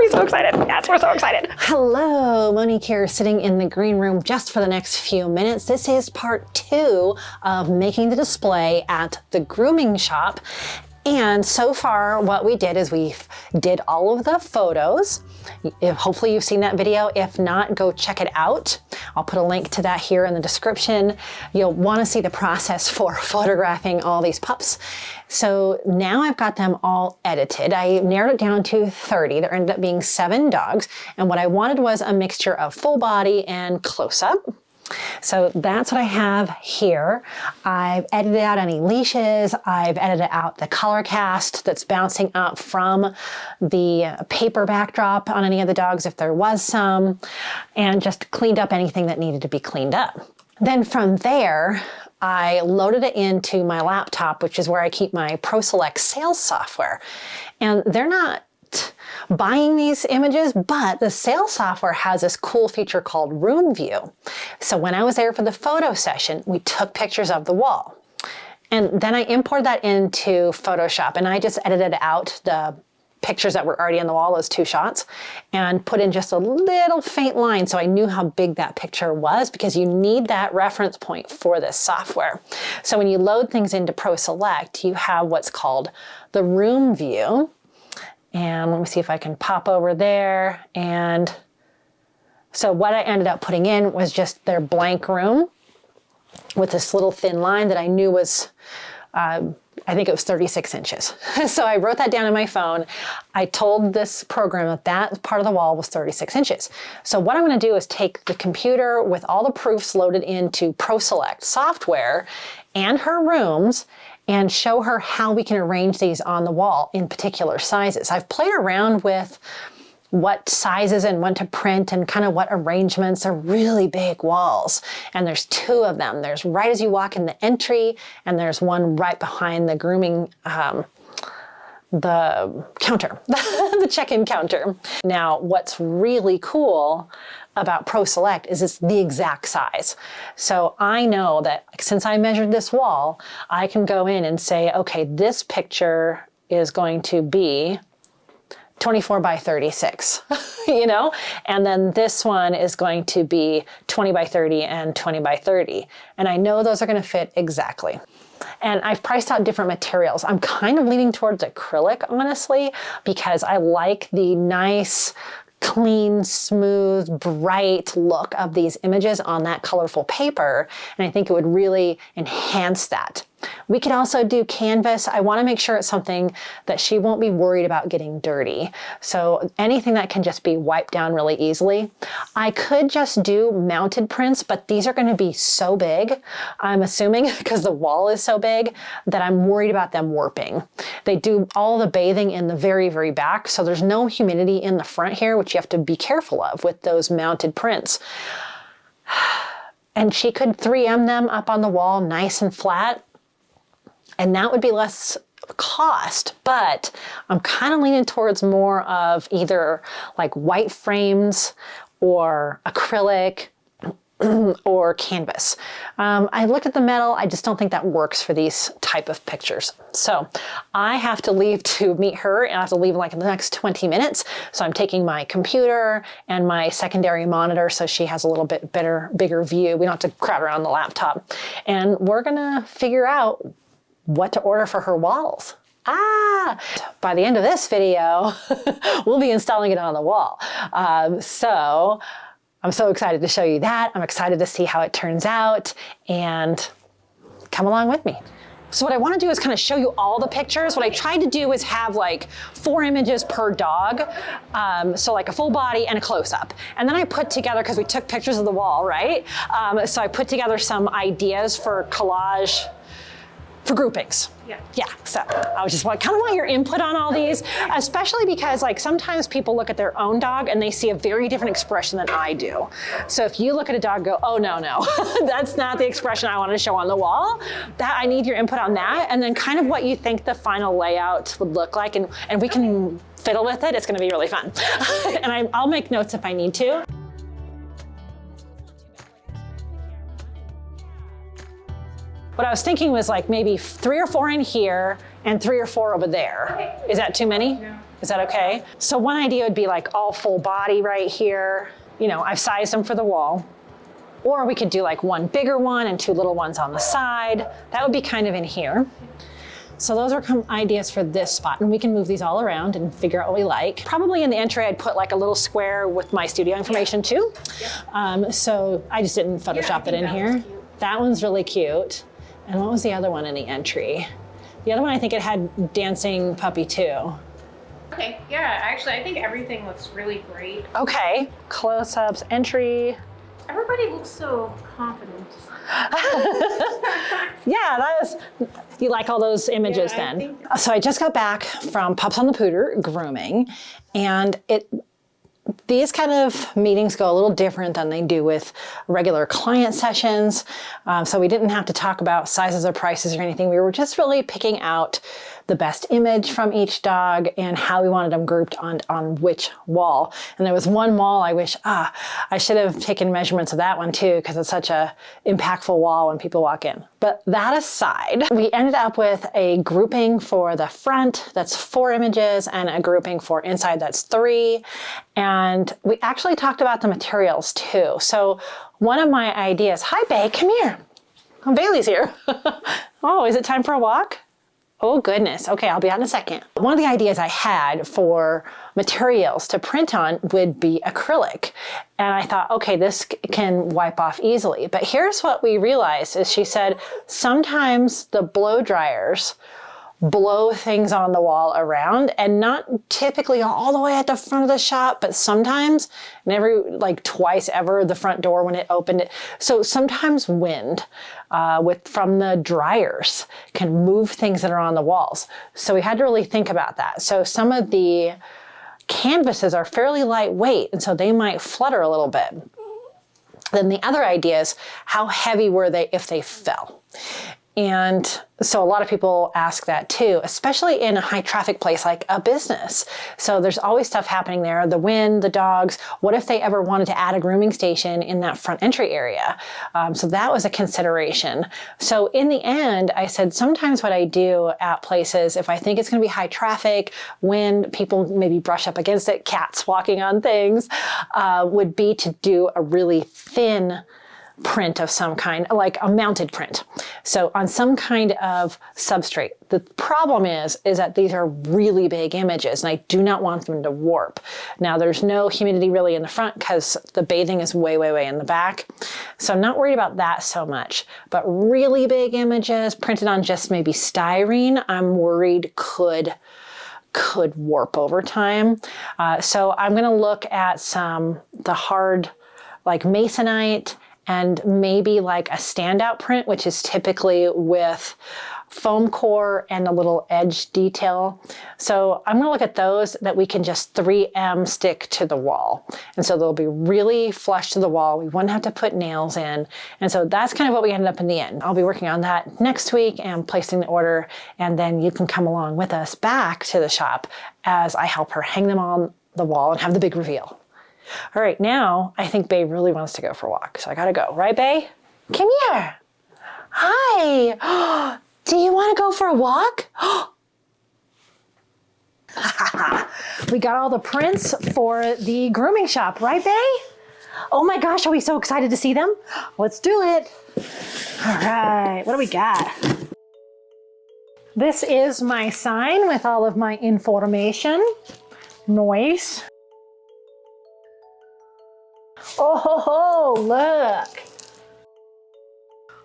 be so excited. Yes, we're so excited. Hello, Monique here, sitting in the green room just for the next few minutes. This is part 2 of making the display at the grooming shop. And so far what we did is we did all of the photos. Hopefully you've seen that video. If not, go check it out. I'll put a link to that here in the description. You'll want to see the process for photographing all these pups. So now I've got them all edited. I narrowed it down to 30. There ended up being 7 dogs. And what I wanted was a mixture of full body and close-up. So that's what I have here. I've edited out any leashes. I've edited out the color cast that's bouncing up from the paper backdrop on any of the dogs if there was some, and just cleaned up anything that needed to be cleaned up. Then from there, I loaded it into my laptop, which is where I keep my ProSelect sales software. And they're not buying these images, but the sales software has this cool feature called room view. So when I was there for the photo session, we took pictures of the wall. And then I imported that into Photoshop, and I just edited out the pictures that were already on the wall, those 2 shots, and put in just a little faint line so I knew how big that picture was, because you need that reference point for this software. So when you load things into ProSelect, you have what's called the room view. And let me see if I can pop over there. And so what I ended up putting in was just their blank room with this little thin line that I knew was, I think it was 36 inches. So I wrote that down in my phone. I told this program that that part of the wall was 36 inches. So what I'm going to do is take the computer with all the proofs loaded into ProSelect software and her rooms and show her how we can arrange these on the wall in particular sizes. I've played around with what sizes and when to print and kind of what arrangements are really big walls. And there's 2 of them. There's right as you walk in the entry, and there's one right behind the grooming, the counter, the check-in counter. Now, what's really cool about ProSelect is it's the exact size. So I know that since I measured this wall, I can go in and say, okay, this picture is going to be 24 by 36, you know? And then this one is going to be 20 by 30 and 20 by 30. And I know those are going to fit exactly. And I've priced out different materials. I'm kind of leaning towards acrylic, honestly, because I like the nice, clean, smooth, bright look of these images on that colorful paper. And I think it would really enhance that. We could also do canvas. I want to make sure it's something that she won't be worried about getting dirty. So anything that can just be wiped down really easily. I could just do mounted prints, but these are going to be so big, I'm assuming, because the wall is so big, that I'm worried about them warping. They do all the bathing in the very, very back, so there's no humidity in the front here, which you have to be careful of with those mounted prints. And she could 3M them up on the wall nice and flat, and that would be less cost, but I'm kind of leaning towards more of either like white frames or acrylic or canvas. I looked at the metal. I just don't think that works for these type of pictures. So I have to leave to meet her, and I have to leave in like in the next 20 minutes. So I'm taking my computer and my secondary monitor so she has a little bit bigger view. We don't have to crowd around the laptop. And we're gonna figure out what to order for her walls. By the end of this video, we'll be installing it on the wall. So I'm so excited to show you that. I'm excited to see how it turns out, and come along with me. So what I want to do is kind of show you all the pictures. What I tried to do is have like 4 images per dog. So like a full body and a close-up. And then I put together, because we took pictures of the wall, right? So I put together some ideas for collage for groupings. Yeah, so I was just kind of want your input on all these, especially because like sometimes people look at their own dog and they see a very different expression than I do. So if you look at a dog and go, oh no, that's not the expression I want to show on the wall, that I need your input on that, and then kind of what you think the final layout would look like, and we can fiddle with it. It's going to be really fun. And I'll make notes if I need to. What I was thinking was like maybe 3 or 4 in here and 3 or 4 over there. Okay. Is that too many? Yeah. Is that okay? So one idea would be like all full body right here. You know, I've sized them for the wall. Or we could do like one bigger one and two little ones on the side. That would be kind of in here. So those are ideas for this spot, and we can move these all around and figure out what we like. Probably in the entry, I'd put like a little square with my studio information too. So I just didn't Photoshop it in here. That one's really cute. And what was the other one in the entry? The other one, I think it had dancing puppy too. Okay, yeah, actually, I think everything looks really great. Okay, close-ups, entry. Everybody looks so confident. Yeah, that was, you like all those images then? So I just got back from Pups on the Pooter grooming, and these kind of meetings go a little different than they do with regular client sessions. So we didn't have to talk about sizes or prices or anything. We were just really picking out the best image from each dog and how we wanted them grouped on which wall. And there was one wall I wish, I should have taken measurements of that one too, because it's such a impactful wall when people walk in. But that aside, we ended up with a grouping for the front that's 4 images and a grouping for inside that's 3. And we actually talked about the materials too. So one of my ideas, hi Bae, come here. Oh, Bailey's here. Oh, is it time for a walk? Oh goodness, okay, I'll be out in a second. One of the ideas I had for materials to print on would be acrylic. And I thought, okay, this can wipe off easily. But here's what we realized is she said, sometimes the blow dryers blow things on the wall around, and not typically all the way at the front of the shop, but sometimes, and every like twice ever, the front door when it opened it. So sometimes wind from the dryers can move things that are on the walls. So we had to really think about that. So some of the canvases are fairly lightweight, and so they might flutter a little bit. Then the other idea is, how heavy were they if they fell? And so a lot of people ask that too, especially in a high traffic place like a business. So there's always stuff happening there, the wind, the dogs. What if they ever wanted to add a grooming station in that front entry area? So that was a consideration. So in the end, I said, sometimes what I do at places, if I think it's gonna be high traffic, wind, people maybe brush up against it, cats walking on things, would be to do a really thin print of some kind, like a mounted print. So on some kind of substrate. The problem is that these are really big images and I do not want them to warp. Now there's no humidity really in the front because the bathing is way, way, way in the back. So I'm not worried about that so much, but really big images printed on just maybe styrene, I'm worried could warp over time. So I'm gonna look at the hard, like masonite, and maybe like a standout print, which is typically with foam core and a little edge detail. So I'm gonna look at those that we can just 3M stick to the wall. And so they'll be really flush to the wall. We wouldn't have to put nails in. And so that's kind of what we ended up in the end. I'll be working on that next week and placing the order. And then you can come along with us back to the shop as I help her hang them on the wall and have the big reveal. All right, now I think Bae really wants to go for a walk, so I gotta go. Right, Bae? Come here. Hi. Do you want to go for a walk? We got all the prints for the grooming shop, right, Bae? Oh my gosh, are we so excited to see them? Let's do it. All right, what do we got? This is my sign with all of my information. Nice. Oh, ho, ho, look.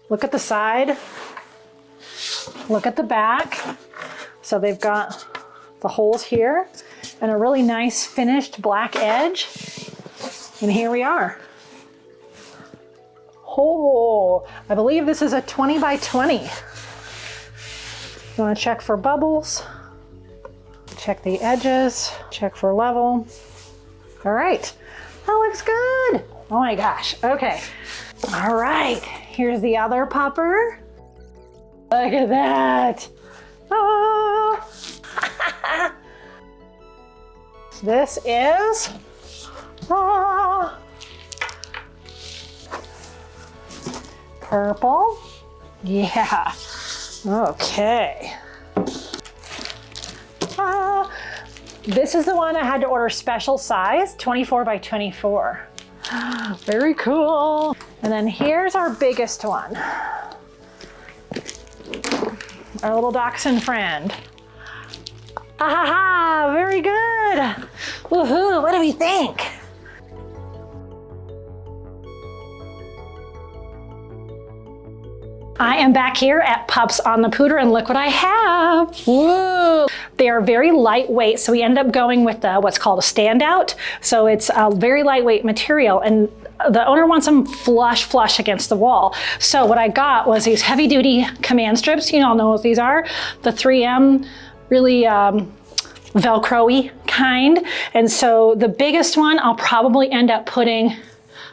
Look at the side. Look at the back. So they've got the holes here and a really nice finished black edge. And here we are. Oh, I believe this is a 20 by 20. You want to check for bubbles, check the edges, check for level. All right. That looks good. Oh my gosh. Okay. All right. Here's the other pupper. Look at that. Oh. This is purple. Yeah. Okay. This is the one I had to order special size, 24 by 24. Very cool. And then here's our biggest one. Our little dachshund friend. Ah, very good. Woohoo, what do we think? I am back here at Pups on the Pooter, and look what I have. Whoa. They are very lightweight, so we end up going with what's called a standout. So it's a very lightweight material, and the owner wants them flush against the wall. So what I got was these heavy duty command strips. You all know what these are. The 3M, really Velcro-y kind. And so the biggest one, I'll probably end up putting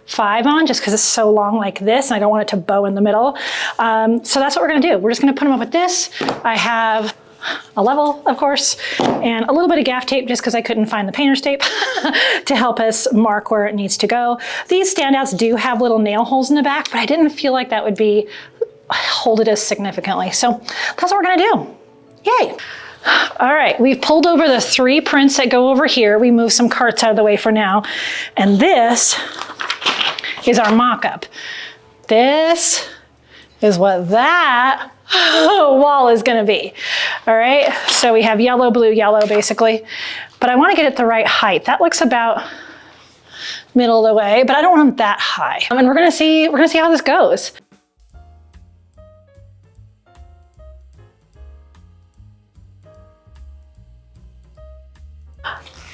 5 on just because it's so long like this and I don't want it to bow in the middle. So that's what we're gonna do. We're just gonna put them up with this. I have a level, of course, and a little bit of gaff tape just because I couldn't find the painter's tape to help us mark where it needs to go. These standouts do have little nail holes in the back, but I didn't feel like that would be hold it as significantly. So that's what we're gonna do. Yay. All right, we've pulled over the 3 prints that go over here. We moved some carts out of the way for now. And this is our mock-up. This is what that wall is gonna be. All right, so we have yellow, blue, yellow basically, but I wanna get it the right height. That looks about middle of the way, but I don't want them that high. And we're gonna see how this goes.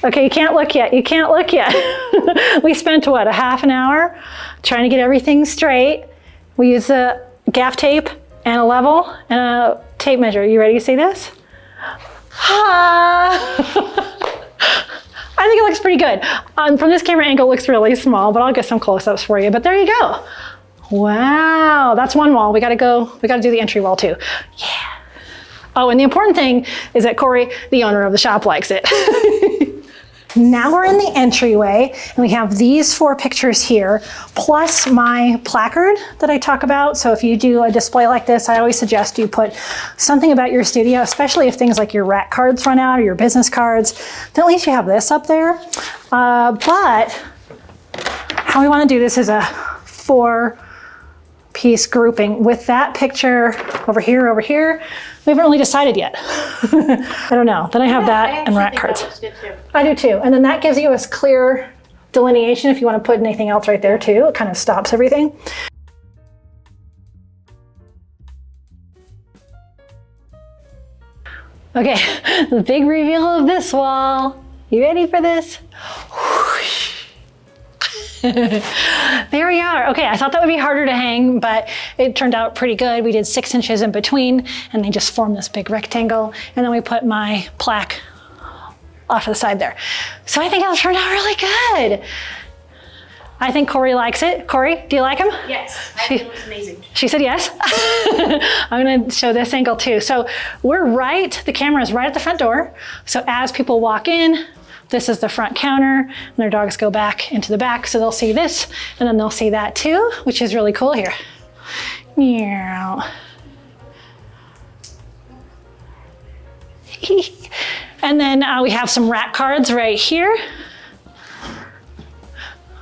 Okay, you can't look yet. You can't look yet. We spent, what, a half an hour trying to get everything straight. We used a gaff tape and a level and a tape measure. You ready to see this? I think it looks pretty good. From this camera angle, it looks really small, but I'll get some close-ups for you. But there you go. Wow, that's one wall. We gotta do the entry wall too. Yeah. Oh, and the important thing is that Corey, the owner of the shop, likes it. Now we're in the entryway and we have these 4 pictures here, plus my placard that I talk about. So if you do a display like this, I always suggest you put something about your studio, especially if things like your rack cards run out or your business cards, then at least you have this up there. But how we want to do this is a 4-piece grouping with that picture over here. We haven't really decided yet. I don't know. Then I have that and rack cards. That looks good too. I do too. And then that gives you a clear delineation if you want to put anything else right there too. It kind of stops everything. Okay, the big reveal of this wall. You ready for this? There we are. Okay, I thought that would be harder to hang, but it turned out pretty good. We did 6 inches in between and they just formed this big rectangle. And then we put my plaque off to the side there. So I think it'll turn out really good. I think Corey likes it. Corey, do you like him? Yes, I think it looks amazing. She said yes. I'm gonna show this angle too. So the camera is right at the front door. So as people walk in, this is the front counter, and their dogs go back into the back, so they'll see this, and then they'll see that too, which is really cool here. Meow. And then we have some rack cards right here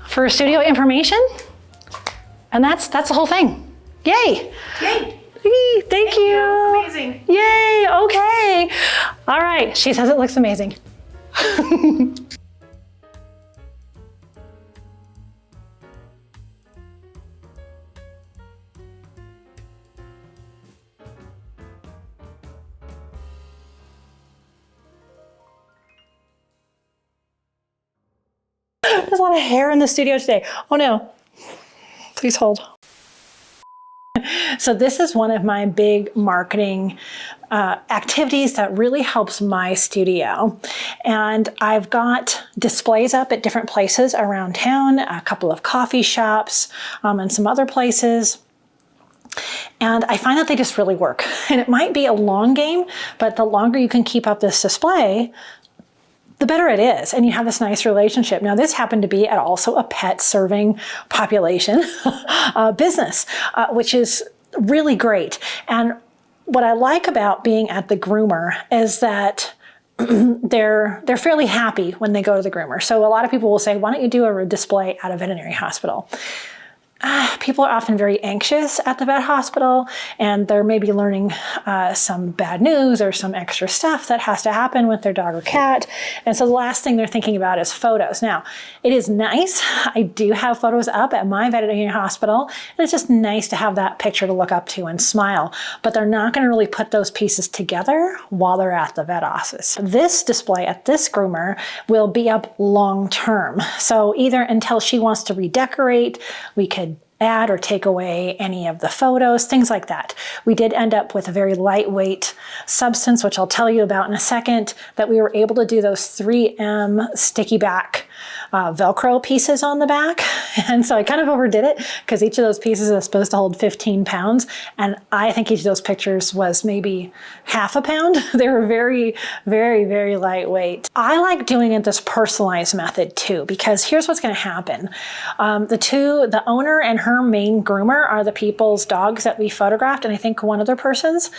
for studio information, and that's the whole thing. Yay! Yay! Thank you. Amazing. Yay! Okay. All right. She says it looks amazing. There's a lot of hair in the studio today. Oh no. Please hold. So this is one of my big marketing activities that really helps my studio. And I've got displays up at different places around town, a couple of coffee shops, and some other places. And I find that they just really work. And it might be a long game, but the longer you can keep up this display, the better it is, and you have this nice relationship. Now, this happened to be at also a pet serving population business, which is really great. And what I like about being at the Groomer is that they're fairly happy when they go to the groomer. So a lot of people will say, why don't you do a display at a veterinary hospital? People are often very anxious at the vet hospital, and they're maybe learning some bad news or some extra stuff that has to happen with their dog or cat. And so the last thing they're thinking about is photos. Now, it is nice. I do have photos up at my veterinary hospital, and it's just nice to have that picture to look up to and smile. But they're not going to really put those pieces together while they're at the vet office. This display at this groomer will be up long term. So either until she wants to redecorate, we could add or take away any of the photos, things like that. We did end up with a very lightweight substance, which I'll tell you about in a second, that we were able to do those 3M sticky back Velcro pieces on the back. And so I kind of overdid it because each of those pieces is supposed to hold 15 pounds. And I think each of those pictures was maybe half a pound. They were very, very, very lightweight. I like doing it this personalized method too, because here's what's going to happen. The owner and her main groomer are the people's dogs that we photographed, and I think one other person's,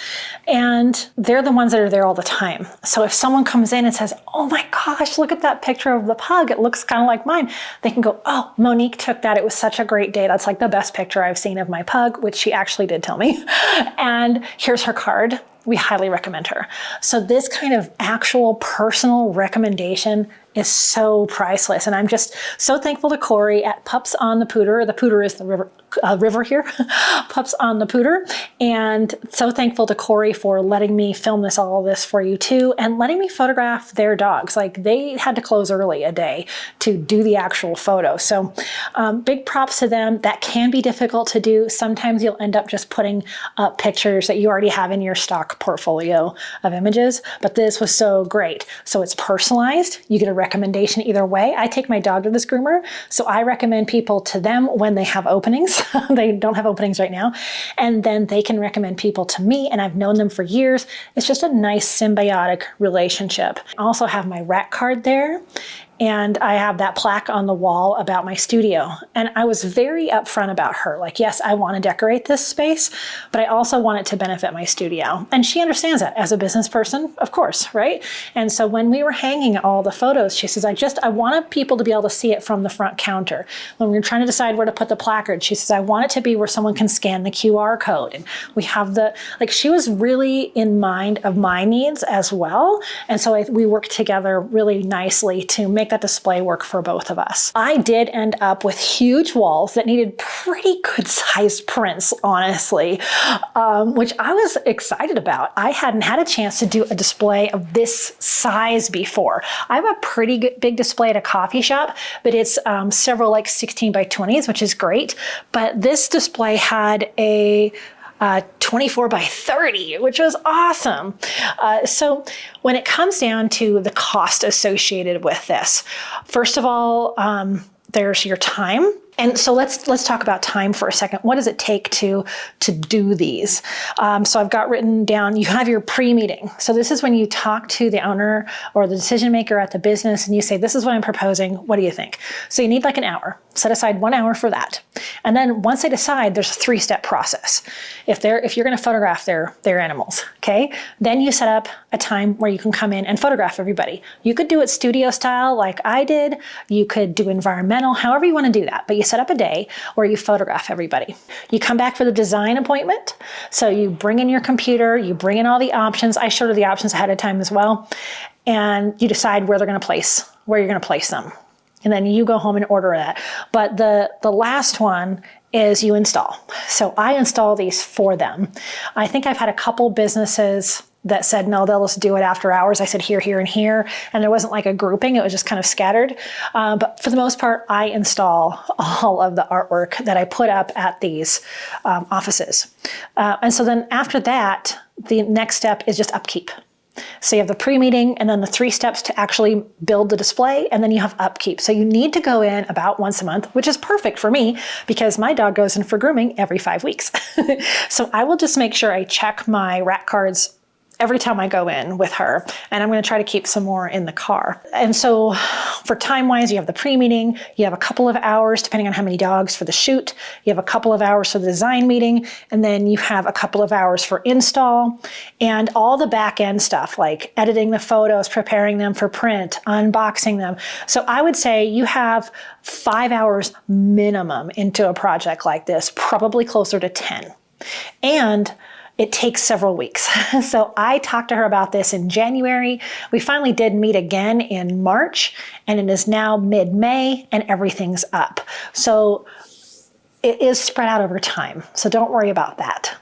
and they're the ones that are there all the time. So if someone comes in and says, oh my gosh, look at that picture of the pug, it looks kind of like mine, they can go, oh, Monique took that, it was such a great day, that's like the best picture I've seen of my pug, which she actually did tell me. And here's her card. We highly recommend her. So this kind of actual personal recommendation is so priceless. And I'm just so thankful to Corey at Pups on the Pooter. The Pooter is the river here, Pups on the Pooter. And so thankful to Corey for letting me film all this for you too, and letting me photograph their dogs. Like, they had to close early a day to do the actual photo. So big props to them. That can be difficult to do. Sometimes you'll end up just putting up pictures that you already have in your stock portfolio of images, but this was so great. So it's personalized. You get a recommendation either way. I take my dog to this groomer, so I recommend people to them when they have openings. They don't have openings right now. And then they can recommend people to me, and I've known them for years. It's just a nice symbiotic relationship. I also have my rack card there, and I have that plaque on the wall about my studio. And I was very upfront about her. Like, yes, I want to decorate this space, but I also want it to benefit my studio. And she understands that as a business person, of course, right? And so when we were hanging all the photos, she says, I wanted people to be able to see it from the front counter. When we were trying to decide where to put the placard, she says, I want it to be where someone can scan the QR code. And we have she was really in mind of my needs as well. And so we worked together really nicely to make that display work for both of us. I did end up with huge walls that needed pretty good sized prints, honestly, which I was excited about. I hadn't had a chance to do a display of this size before. I have a pretty big display at a coffee shop, but it's several like 16 by 20s, which is great. But this display had a 24 by 30, which was awesome. So when it comes down to the cost associated with this, first of all, there's your time. And so let's talk about time for a second. What does it take to do these? So I've got written down, you have your pre-meeting. So this is when you talk to the owner or the decision maker at the business and you say, this is what I'm proposing. What do you think? So you need like an hour. Set aside 1 hour for that. And then once they decide, there's a 3-step process. If you're going to photograph their animals, okay? Then you set up a time where you can come in and photograph everybody. You could do it studio style like I did. You could do environmental, however you want to do that. But you set up a day where you photograph everybody. You come back for the design appointment. So you bring in your computer, you bring in all the options. I showed her the options ahead of time as well. And you decide where you're going to place them. And then you go home and order that. But the last one is you install. So I install these for them. I think I've had a couple businesses that said, no, they'll just do it after hours. I said here, here, and here. And there wasn't like a grouping. It was just kind of scattered. But for the most part, I install all of the artwork that I put up at these offices. And so then after that, the next step is just upkeep. So you have the pre-meeting and then the 3 steps to actually build the display, and then you have upkeep. So you need to go in about once a month, which is perfect for me because my dog goes in for grooming every 5 weeks. So I will just make sure I check my rack cards every time I go in with her, and I'm going to try to keep some more in the car. And so for time-wise, you have the pre-meeting, you have a couple of hours, depending on how many dogs for the shoot, you have a couple of hours for the design meeting, and then you have a couple of hours for install, and all the back-end stuff, like editing the photos, preparing them for print, unboxing them. So I would say you have 5 hours minimum into a project like this, probably closer to 10. And it takes several weeks. So I talked to her about this in January. We finally did meet again in March, and it is now mid-May and everything's up. So it is spread out over time. So don't worry about that.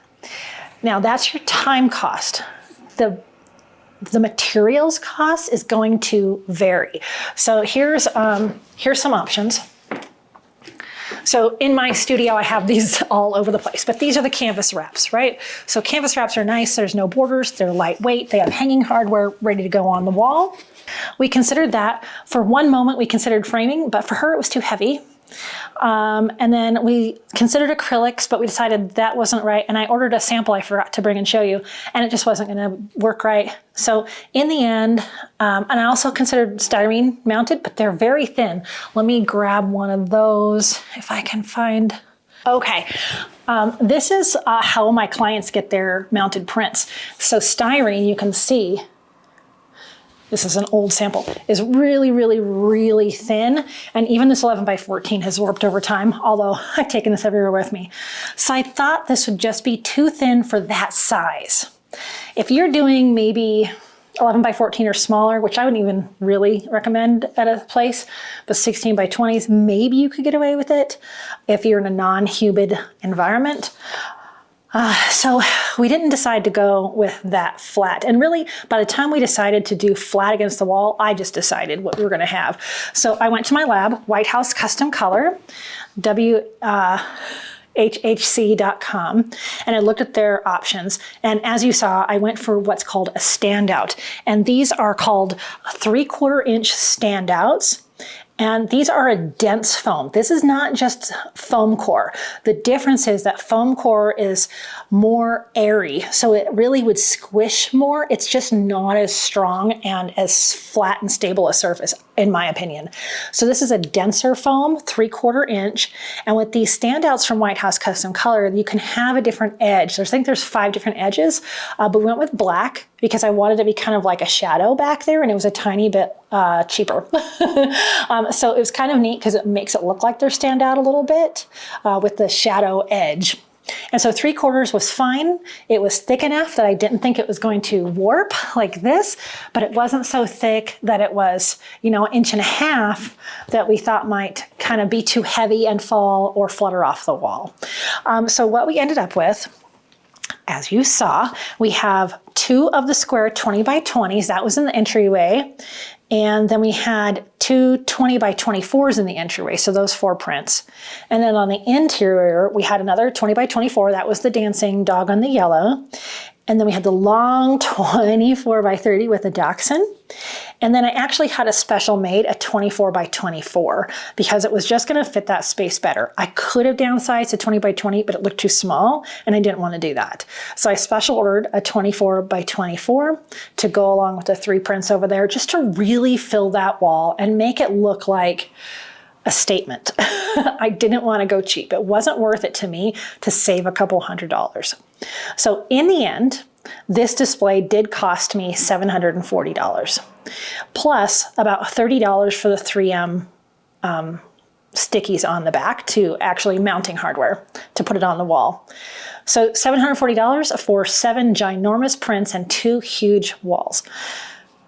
Now that's your time cost. The materials cost is going to vary. So here's some options. So in my studio, I have these all over the place, but these are the canvas wraps, right? So canvas wraps are nice. There's no borders. They're lightweight. They have hanging hardware ready to go on the wall. We considered that. For one moment, we considered framing, but for her, it was too heavy. And then we considered acrylics, but we decided that wasn't right. And I ordered a sample I forgot to bring and show you, and it just wasn't going to work right. So in the end, and I also considered styrene mounted, but they're very thin. Let me grab one of those if I can find. Okay, this is how my clients get their mounted prints. So styrene, you can see, this is an old sample, is really, really, really thin. And even this 11 by 14 has warped over time, although I've taken this everywhere with me. So I thought this would just be too thin for that size. If you're doing maybe 11 by 14 or smaller, which I wouldn't even really recommend at a place, but 16 by 20s, maybe you could get away with it if you're in a non-humid environment. So we didn't decide to go with that flat. And really, by the time we decided to do flat against the wall, I just decided what we were going to have. So I went to my lab, White House Custom Color, WHHC.com, and I looked at their options. And as you saw, I went for what's called a standout. And these are called 3/4 inch standouts. And these are a dense foam. This is not just foam core. The difference is that foam core is more airy, so it really would squish more. It's just not as strong and as flat and stable a surface, in my opinion. So this is a denser foam, 3/4 inch. And with these standouts from White House Custom Color, you can have a different edge. I think there's 5 different edges, but we went with black because I wanted to be kind of like a shadow back there, and it was a tiny bit cheaper. So it was kind of neat because it makes it look like they're stand out a little bit with the shadow edge. And so 3/4 was fine. It was thick enough that I didn't think it was going to warp like this, but it wasn't so thick that it was, you know, 1.5 inches that we thought might kind of be too heavy and fall or flutter off the wall. So what we ended up with, as you saw, we have 2 of the square 20 by 20s. That was in the entryway. And then we had 2 20 by 24s in the entryway, so those 4 prints. And then on the interior, we had another 20 by 24. That was the dancing dog on the yellow. And then we had the long 24 by 30 with the dachshund. And then I actually had a special made, a 24 by 24, because it was just going to fit that space better. I could have downsized to 20 by 20, but it looked too small, and I didn't want to do that. So I special ordered a 24 by 24 to go along with the 3 prints over there, just to really fill that wall and make it look like a statement. I didn't want to go cheap. It wasn't worth it to me to save a couple $100. So in the end, this display did cost me $740, plus about $30 for the 3M stickies on the back to actually mounting hardware to put it on the wall. So $740 for 7 ginormous prints and 2 huge walls.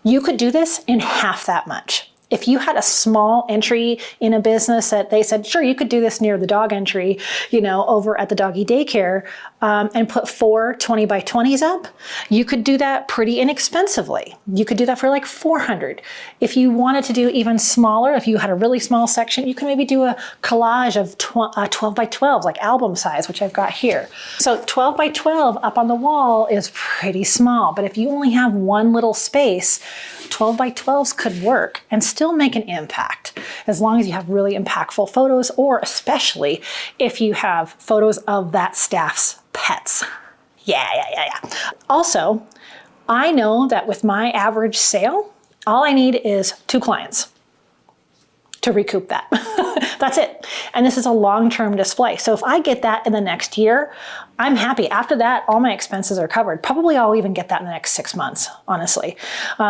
You could do this in half that much. If you had a small entry in a business that they said, sure, you could do this near the dog entry, you know, over at the doggy daycare, and put 4 20 by 20s up, you could do that pretty inexpensively. You could do that for like $400. If you wanted to do even smaller, if you had a really small section, you can maybe do a collage of 12 by 12, like album size, which I've got here. So 12 by 12 up on the wall is pretty small, but if you only have one little space, 12 by 12s could work and still make an impact, as long as you have really impactful photos, or especially if you have photos of that staff's pets. Yeah. Also, I know that with my average sale, all I need is 2 clients to recoup that. That's it. And this is a long-term display. So if I get that in the next year, I'm happy. After that, all my expenses are covered. Probably I'll even get that in the next 6 months, honestly.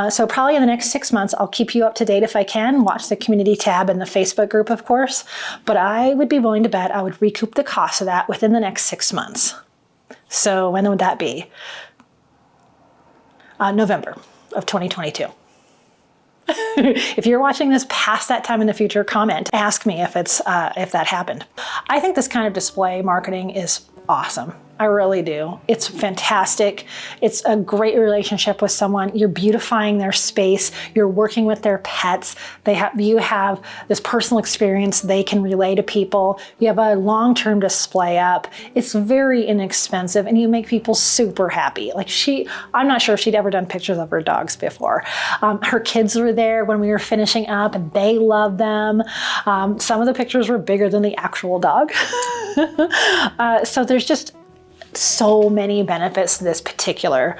So probably in the next 6 months, I'll keep you up to date if I can. Watch the community tab in the Facebook group, of course. But I would be willing to bet I would recoup the cost of that within the next 6 months. So when would that be? November of 2022. If you're watching this past that time in the future, comment. Ask me if that happened. I think this kind of display marketing is awesome. I really do. It's fantastic. It's a great relationship with someone. You're beautifying their space. You're working with their pets. You have this personal experience they can relay to people. You have a long-term display up. It's very inexpensive and you make people super happy. Like I'm not sure she'd ever done pictures of her dogs before. Her kids were there when we were finishing up and they loved them. Some of the pictures were bigger than the actual dog. So there's just so many benefits to this particular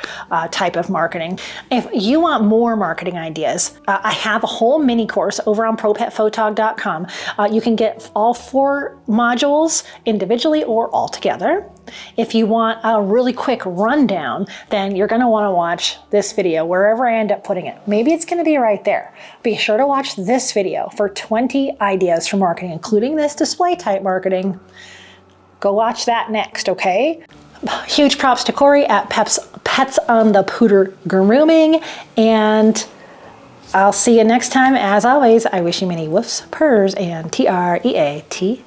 type of marketing. If you want more marketing ideas, I have a whole mini course over on propetphotog.com. You can get all 4 modules individually or all together. If you want a really quick rundown, then you're going to want to watch this video wherever I end up putting it. Maybe it's going to be right there. Be sure to watch this video for 20 ideas for marketing, including this display type marketing. Go watch that next, okay? Huge props to Corey at Pets on the Pooter Grooming, and I'll see you next time. As always, I wish you many woofs, purrs, and TREATSs.